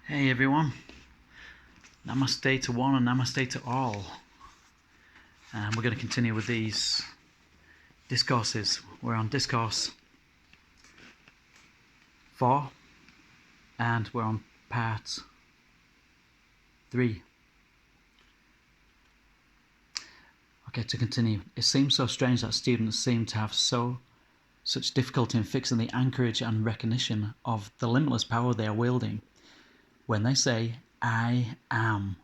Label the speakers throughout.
Speaker 1: Hey everyone, Namaste to one and Namaste to all. And we're going to continue with these discourses. We're on Discourse 4 and we're on Part 3. Okay, to continue. It seems so strange that students seem to have such difficulty in fixing the anchorage and recognition of the limitless power they are wielding. When they say, I am,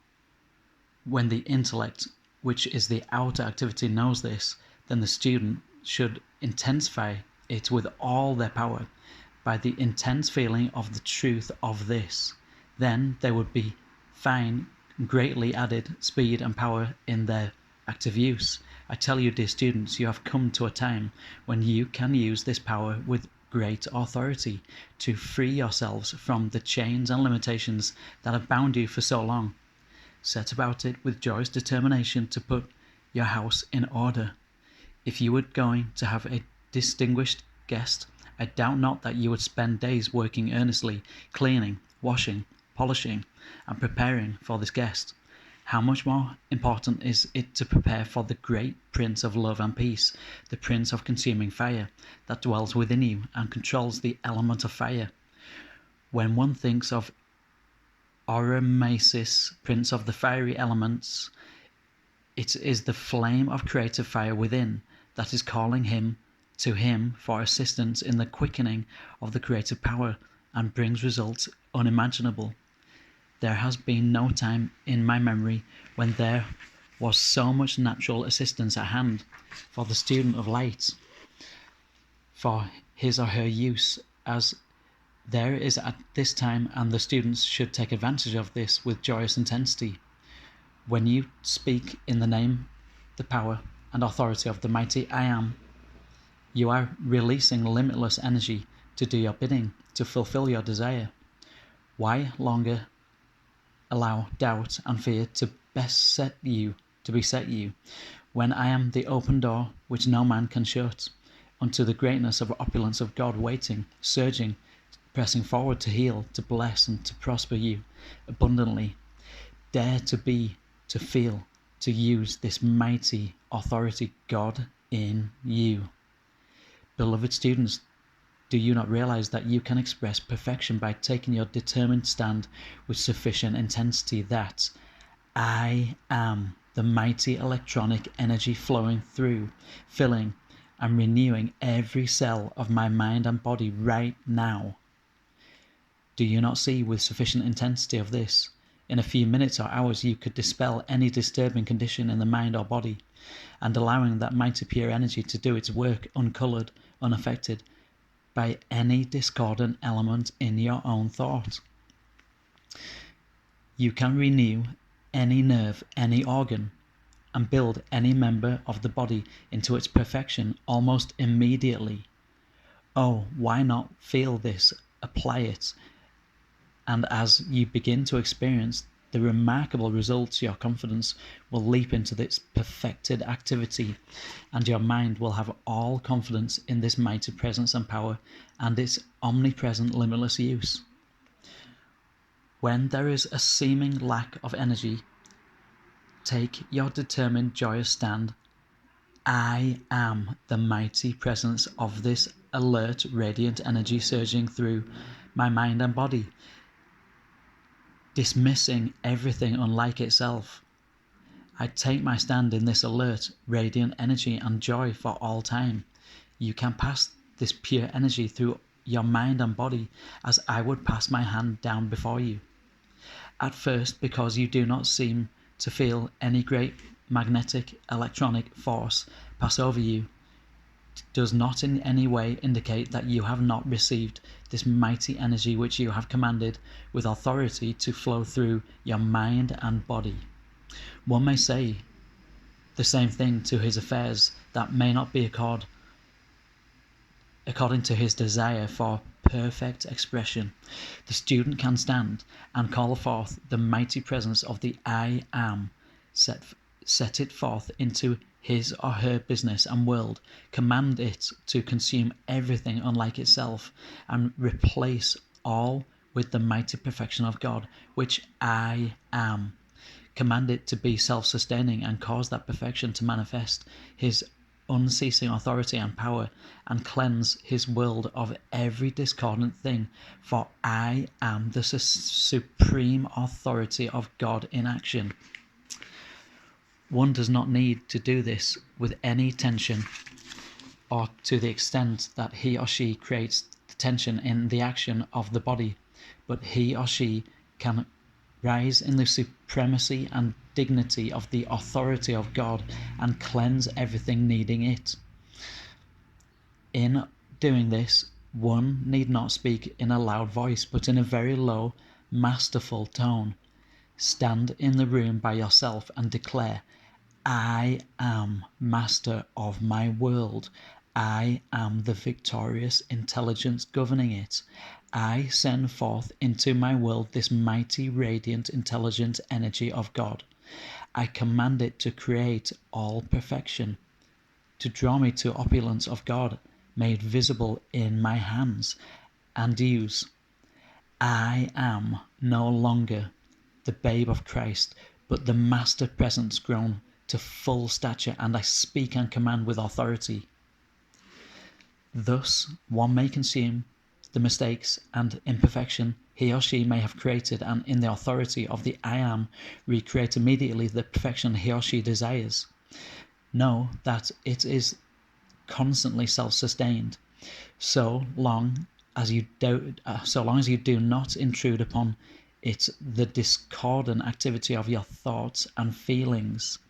Speaker 1: when the intellect, which is the outer activity, knows this, then the student should intensify it with all their power by the intense feeling of the truth of this. Then they would find greatly added speed and power in their active use. I tell you, dear students, you have come to a time when you can use this power with great authority to free yourselves from the chains and limitations that have bound you for so long. Set about it with joyous determination to put your house in order. If you were going to have a distinguished guest, I doubt not that you would spend days working earnestly, cleaning, washing, polishing, and preparing for this guest. How much more important is it to prepare for the great Prince of Love and Peace, the Prince of Consuming Fire, that dwells within you and controls the element of fire. When one thinks of Oremasis, Prince of the Fiery Elements, it is the flame of creative fire within that is calling him to him for assistance in the quickening of the creative power and brings results unimaginable. There has been no time in my memory when there was so much natural assistance at hand for the student of light, for his or her use, as there is at this time, and the students should take advantage of this with joyous intensity. When you speak in the name, the power, and authority of the mighty I Am, you are releasing limitless energy to do your bidding, to fulfill your desire. Why longer allow doubt and fear to beset you, when I am the open door which no man can shut, unto the greatness of opulence of God waiting, surging, pressing forward to heal, to bless, and to prosper you abundantly. Dare to be, to feel, to use this mighty authority God in you. Beloved students, do you not realize that you can express perfection by taking your determined stand with sufficient intensity that I am the mighty electronic energy flowing through, filling and renewing every cell of my mind and body right now? Do you not see with sufficient intensity of this? In a few minutes or hours you could dispel any disturbing condition in the mind or body, and allowing that mighty pure energy to do its work uncoloured, unaffected by any discordant element in your own thought. You can renew any nerve, any organ, and build any member of the body into its perfection almost immediately. Oh, why not feel this, apply it, and as you begin to experience the remarkable results, your confidence will leap into this perfected activity, and your mind will have all confidence in this mighty presence and power and its omnipresent limitless use. When there is a seeming lack of energy, take your determined joyous stand. I am the mighty presence of this alert, radiant energy surging through my mind and body, dismissing everything unlike itself. I take my stand in this alert, radiant energy and joy for all time. You can pass this pure energy through your mind and body as I would pass my hand down before you. At first, because you do not seem to feel any great magnetic electronic force pass over you, does not in any way indicate that you have not received this mighty energy which you have commanded with authority to flow through your mind and body. One may say the same thing to his affairs that may not be according to his desire for perfect expression. The student can stand and call forth the mighty presence of the I Am, set it forth into his or her business and world, command it to consume everything unlike itself, and replace all with the mighty perfection of God, which I am. Command it to be self-sustaining and cause that perfection to manifest his unceasing authority and power, and cleanse his world of every discordant thing, for I am the supreme authority of God in action. One does not need to do this with any tension, or to the extent that he or she creates the tension in the action of the body, but he or she can rise in the supremacy and dignity of the authority of God and cleanse everything needing it. In doing this, one need not speak in a loud voice, but in a very low, masterful tone. Stand in the room by yourself and declare, I am master of my world. I am the victorious intelligence governing it. I send forth into my world this mighty, radiant, intelligent energy of God. I command it to create all perfection, to draw me to opulence of God, made visible in my hands and use. I am no longer the babe of Christ, but the master presence grown to full stature, and I speak and command with authority. Thus, one may consume the mistakes and imperfection he or she may have created, and in the authority of the I Am, recreate immediately the perfection he or she desires. Know that it is constantly self-sustained, so long as you do not intrude upon it the discordant activity of your thoughts and feelings.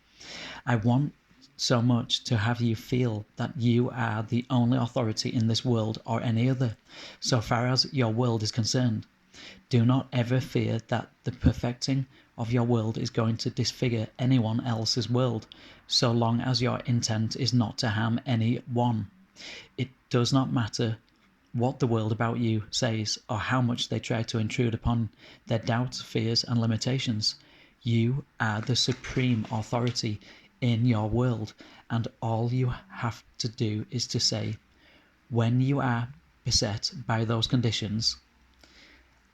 Speaker 1: I want so much to have you feel that you are the only authority in this world or any other, so far as your world is concerned. Do not ever fear that the perfecting of your world is going to disfigure anyone else's world, so long as your intent is not to harm any one. It does not matter what the world about you says, or how much they try to intrude upon their doubts, fears, and limitations. You are the supreme authority in your world, and all you have to do is to say, when you are beset by those conditions,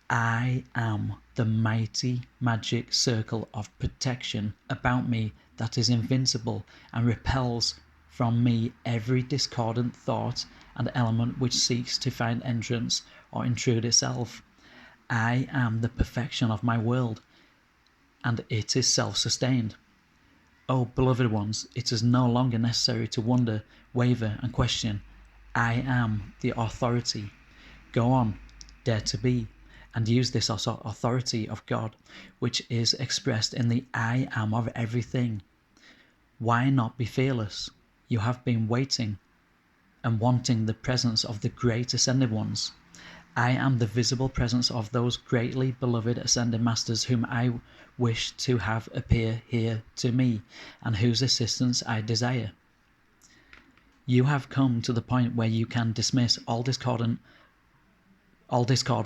Speaker 1: I am the mighty magic circle of protection about me that is invincible and repels from me every discordant thought and element which seeks to find entrance or intrude itself. I am the perfection of my world, and it is self-sustained. Oh, beloved ones, it is no longer necessary to wonder, waver, and question. I am the authority. Go on, dare to be, and use this authority of God, which is expressed in the I am of everything. Why not be fearless? You have been waiting and wanting the presence of the great ascended ones. I am the visible presence of those greatly beloved ascended masters whom I wish to have appear here to me, and whose assistance I desire. You have come to the point where you can dismiss all discord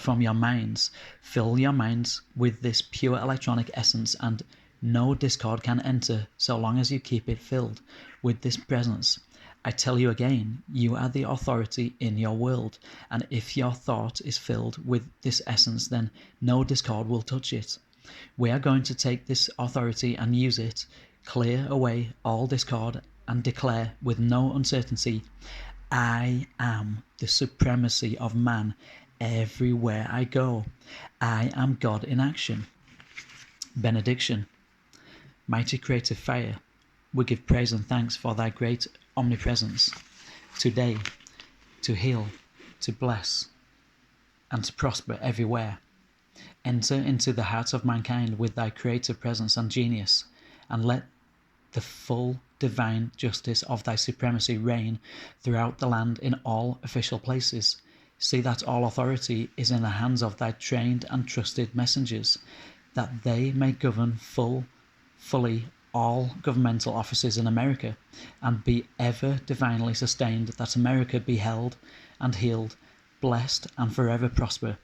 Speaker 1: from your minds. Fill your minds with this pure electronic essence, and no discord can enter so long as you keep it filled with this presence. I tell you again, you are the authority in your world, and if your thought is filled with this essence, then no discord will touch it. We are going to take this authority and use it, clear away all discord, and declare with no uncertainty, I am the supremacy of man everywhere I go. I am God in action. Benediction. Mighty creative fire, we give praise and thanks for thy great omnipresence, today, to heal, to bless, and to prosper everywhere. Enter into the heart of mankind with thy creative presence and genius, and let the full divine justice of thy supremacy reign throughout the land in all official places. See that all authority is in the hands of thy trained and trusted messengers, that they may govern fully all governmental offices in America, and be ever divinely sustained, that America be held and healed, blessed and forever prosper,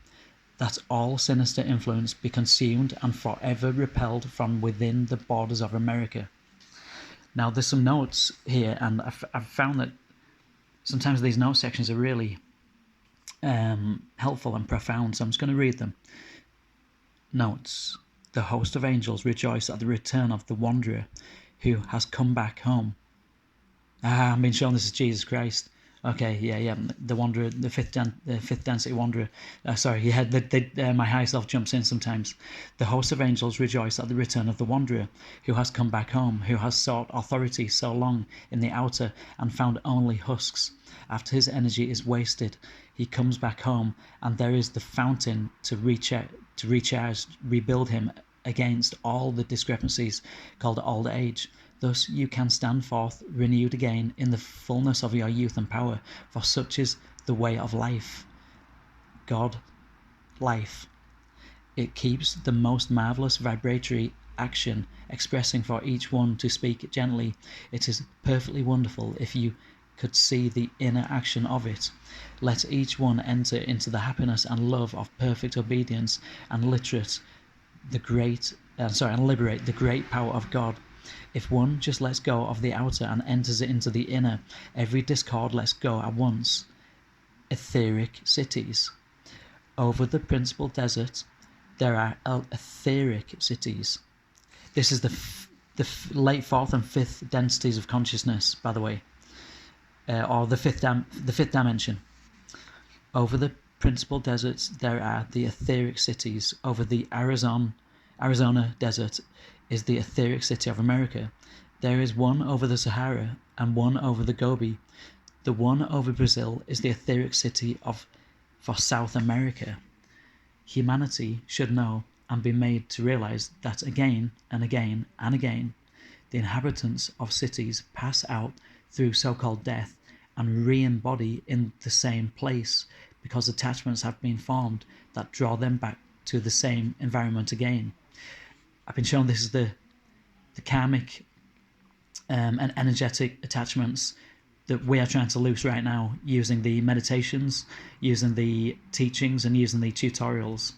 Speaker 1: that all sinister influence be consumed and forever repelled from within the borders of America. Now there's some notes here, and I've found that sometimes these note sections are really helpful and profound, so I'm just going to read them. Notes. The host of angels rejoice at the return of the wanderer who has come back home. I'm being shown this is Jesus Christ. Okay, yeah, the wanderer, the fifth density wanderer. My higher self jumps in sometimes. The host of angels rejoice at the return of the wanderer who has come back home, who has sought authority so long in the outer and found only husks. After his energy is wasted, he comes back home, and there is the fountain to recharge, rebuild him against all the discrepancies called old age. Thus you can stand forth renewed again in the fullness of your youth and power, for such is the way of life. God, life. It keeps the most marvellous vibratory action, expressing for each one to speak gently. It is perfectly wonderful if you could see the inner action of it. Let each one enter into the happiness and love of perfect obedience and liberate the great power of God. If one just lets go of the outer and enters into the inner, every discord lets go at once. Etheric cities. Over the principal desert, there are etheric cities. This is the late fourth and fifth densities of consciousness, by the way, or the fifth dimension. Over the principal deserts, there are the etheric cities. Over the Arizona desert is the etheric city of America. There is one over the Sahara and one over the Gobi. The one over Brazil is the etheric city for South America. Humanity should know and be made to realize that again and again and again, the inhabitants of cities pass out through so-called death and re-embody in the same place because attachments have been formed that draw them back to the same environment again. I've been shown this is the karmic and energetic attachments that we are trying to loose right now using the meditations, using the teachings, and using the tutorials.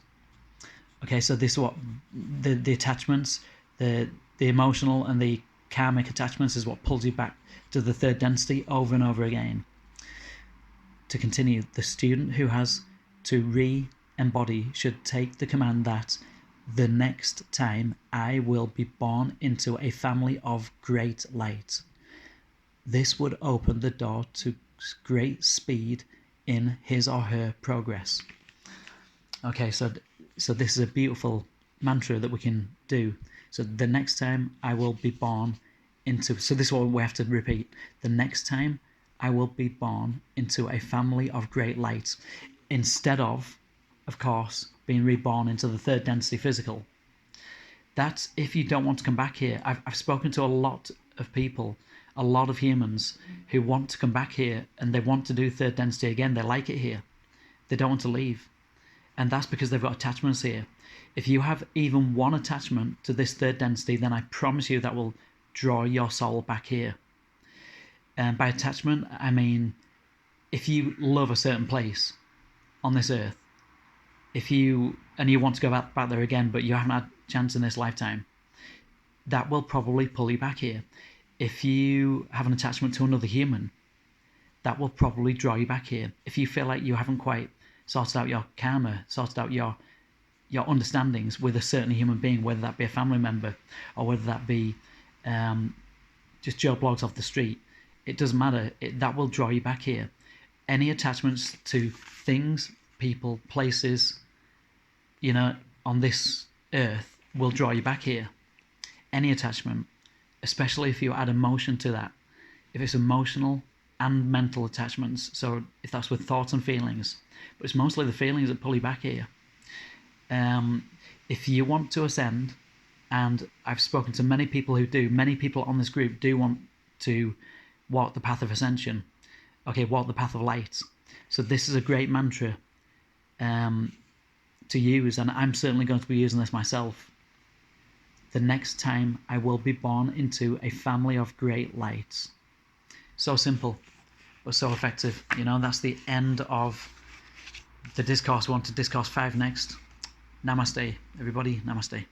Speaker 1: Okay, so this is what the attachments, the emotional and the karmic attachments is what pulls you back to the third density over and over again. To continue, the student who has to re-embody should take the command that the next time I will be born into a family of great light. This would open the door to great speed in his or her progress. Okay, so this is a beautiful mantra that we can do. So the next time I will be born into, so this is what we have to repeat. The next time I will be born into a family of great light, instead of course, being reborn into the third density physical. That's if you don't want to come back here. I've spoken to a lot of people, a lot of humans who want to come back here and they want to do third density again. They like it here. They don't want to leave. And that's because they've got attachments here. If you have even one attachment to this third density, then I promise you that will draw your soul back here. And by attachment, I mean, if you love a certain place on this earth, if you want to go back there again, but you haven't had a chance in this lifetime, that will probably pull you back here. If you have an attachment to another human, that will probably draw you back here. If you feel like you haven't quite sorted out your karma, sorted out your understandings with a certain human being, whether that be a family member or whether that be just Joe Blogs off the street, it doesn't matter. That will draw you back here. Any attachments to things, people, places, on this earth will draw you back here. Any attachment, especially if you add emotion to that. If it's emotional and mental attachments, so if that's with thoughts and feelings, but it's mostly the feelings that pull you back here. If you want to ascend, and I've spoken to many people who do, many people on this group do want to walk the path of ascension, walk the path of light. So this is a great mantra to use, and I'm certainly going to be using this myself. The next time I will be born into a family of great lights. So simple, but so effective. That's the end of the Discourse 1 to Discourse 5 next. Namaste, everybody. Namaste.